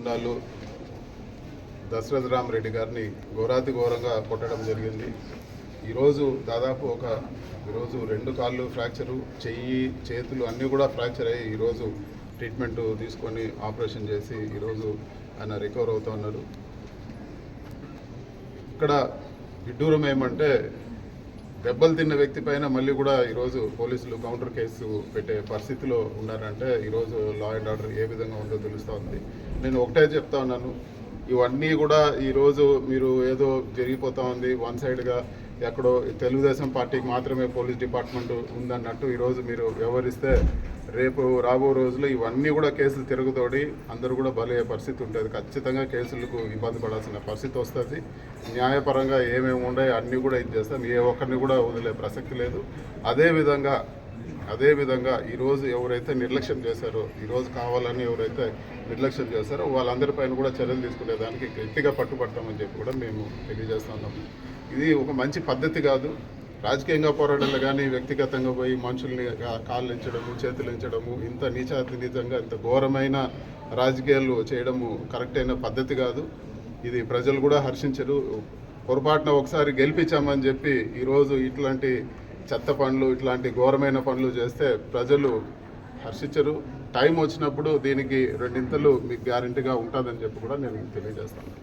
గూండాలు దశరథ రామరెడ్డి గారిని ఘోరాతి ఘోరంగా కొట్టడం జరిగింది. ఈరోజు దాదాపు ఈరోజు 2 కాళ్ళు ఫ్రాక్చరు, చెయ్యి చేతులు అన్నీ కూడా ఫ్రాక్చర్ అయ్యి ఈరోజు ట్రీట్మెంట్ తీసుకొని ఆపరేషన్ చేసి ఈరోజు ఆయన రికవర్ అవుతూ ఉన్నారు. ఇక్కడ విడ్డూరం ఏమంటే దెబ్బలు తిన్న వ్యక్తి పైన మళ్ళీ కూడా ఈరోజు పోలీసులు కౌంటర్ కేసు పెట్టే పరిస్థితిలో ఉన్నారంటే ఈరోజు లా అండ్ ఆర్డర్ ఏ విధంగా ఉందో తెలుస్తూ ఉంది. నేను ఒకటే చెప్తా ఉన్నాను, ఇవన్నీ కూడా ఈరోజు మీరు ఏదో జరిగిపోతూ ఉంది వన్ సైడ్గా, ఎక్కడో తెలుగుదేశం పార్టీకి మాత్రమే పోలీస్ డిపార్ట్మెంట్ ఉందన్నట్టు ఈరోజు మీరు వ్యవహరిస్తే రేపు రాబో రోజుల్లో ఇవన్నీ కూడా కేసులు తిరుగుతోడి అందరూ కూడా బలయ్యే పరిస్థితి ఉంటుంది. ఖచ్చితంగా కేసులకు ఇబ్బంది పడాల్సిన పరిస్థితి వస్తుంది. న్యాయపరంగా ఏమేమి ఉన్నాయో అన్నీ కూడా ఇది చేస్తాం, ఏ ఒక్కరిని కూడా వదిలే ప్రసక్తి లేదు. అదేవిధంగా ఈరోజు ఎవరైతే నిర్లక్ష్యం చేశారో, ఈరోజు కావాలని ఎవరైతే నిర్లక్ష్యం చేశారో వాళ్ళందరిపైన కూడా చర్యలు తీసుకునేదానికి గట్టిగా పట్టుబడతామని చెప్పి కూడా మేము తెలియజేస్తున్నాము. ఇది ఒక మంచి పద్ధతి కాదు. రాజకీయంగా పోరాడాలి కానీ వ్యక్తిగతంగా పోయి మనుషుల్ని కాళ్ళు ఎంచడము, చేతులు ఎంచడము, ఇంత నీచంగా ఇంత ఘోరమైన రాజకీయాలు చేయడము కరెక్ట్ అయిన పద్ధతి కాదు. ఇది ప్రజలు కూడా హర్షించరు. పొరపాటున ఒకసారి గెలిపించామని చెప్పి ఈరోజు ఇట్లాంటి చెత్త పనులు, ఇట్లాంటి ఘోరమైన పనులు చేస్తే ప్రజలు హర్షించరు. టైం వచ్చినప్పుడు దీనికి రెండింతలు మీకు గ్యారెంటీగా ఉంటుందని చెప్పి కూడా నేను తెలియజేస్తాను.